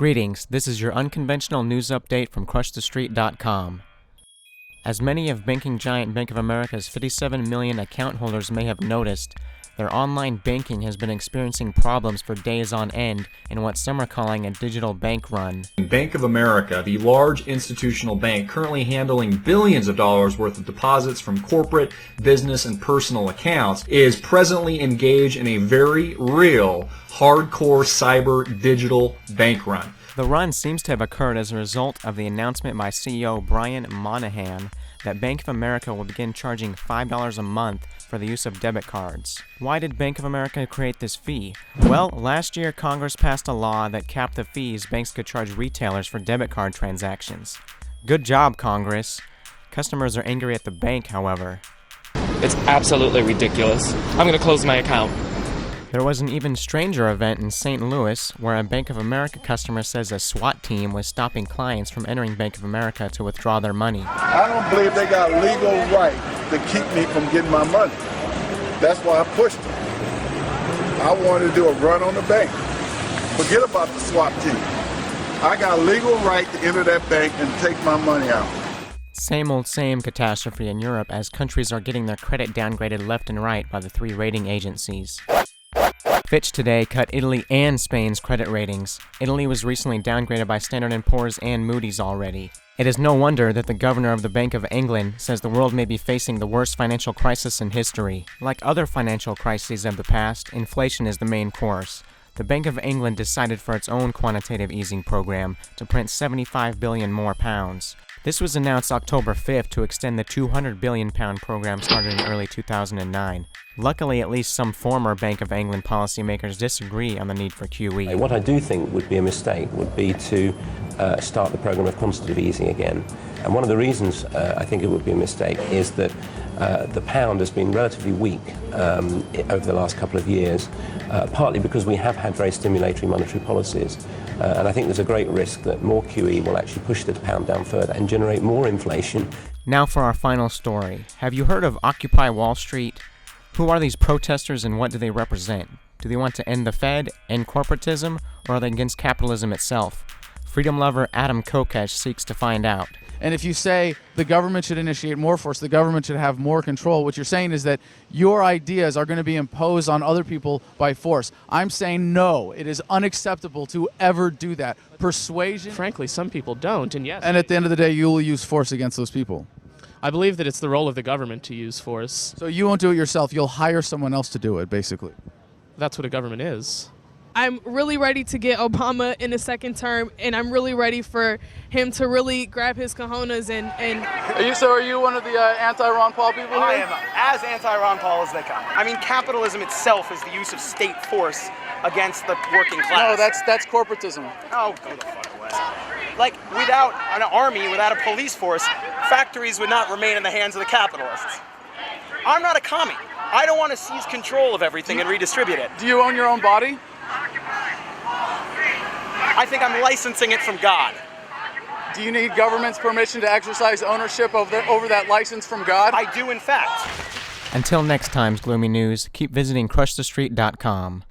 Greetings, this is your unconventional news update from crushthestreet.com. As many of banking giant Bank of America's 57 million account holders may have noticed, their online banking has been experiencing problems for days on end in what some are calling a digital bank run. Bank of America, the large institutional bank currently handling billions of dollars worth of deposits from corporate, business, and personal accounts, is presently engaged in a very real, hardcore cyber digital bank run. The run seems to have occurred as a result of the announcement by CEO Brian Moynihan that Bank of America will begin charging $5 a month for the use of debit cards. Why did Bank of America create this fee? Well, last year Congress passed a law that capped the fees banks could charge retailers for debit card transactions. Good job, Congress. Customers are angry at the bank, however. It's absolutely ridiculous. I'm going to close my account. There was an even stranger event in St. Louis where a Bank of America customer says a SWAT team was stopping clients from entering Bank of America to withdraw their money. I don't believe they got legal right to keep me from getting my money. That's why I pushed them. I wanted to do a run on the bank. Forget about the SWAT team. I got legal right to enter that bank and take my money out. Same old same catastrophe in Europe as countries are getting their credit downgraded left and right by the three rating agencies. Fitch today cut Italy and Spain's credit ratings. Italy was recently downgraded by Standard & Poor's and Moody's already. It is no wonder that the governor of the Bank of England says the world may be facing the worst financial crisis in history. Like other financial crises of the past, inflation is the main course. The Bank of England decided for its own quantitative easing program to print 75 billion more pounds. This was announced October 5th to extend the 200 billion pound program started in early 2009. Luckily, at least some former Bank of England policymakers disagree on the need for QE. What I do think would be a mistake would be to start the program of quantitative easing again. And one of the reasons I think it would be a mistake is that the pound has been relatively weak over the last couple of years, partly because we have had very stimulatory monetary policies. And I think there's a great risk that more QE will actually push the pound down further and generate more inflation. Now for our final story. Have you heard of Occupy Wall Street? Who are these protesters and what do they represent? Do they want to end the Fed, end corporatism, or are they against capitalism itself? Freedom lover Adam Kokesh seeks to find out. And if you say the government should initiate more force, the government should have more control, what you're saying is that your ideas are going to be imposed on other people by force. I'm saying no, it is unacceptable to ever do that. Persuasion. Frankly, some people don't, and yes. And at the end of the day, you will use force against those people. I believe that it's the role of the government to use force. So you won't do it yourself, you'll hire someone else to do it, basically. That's what a government is. I'm really ready to get Obama in the second term, and I'm really ready for him to really grab his cojones and Are you one of the anti-Ron Paul people here? I am as anti-Ron Paul as they come. I mean, capitalism itself is the use of state force against the working class. No, that's corporatism. Oh, go the fuck away. Like, without an army, without a police force, factories would not remain in the hands of the capitalists. I'm not a commie. I don't want to seize control of everything and redistribute it. Do you own your own body? I think I'm licensing it from God. Do you need government's permission to exercise ownership over that license from God? I do, in fact. Until next time's gloomy news, keep visiting crushthestreet.com.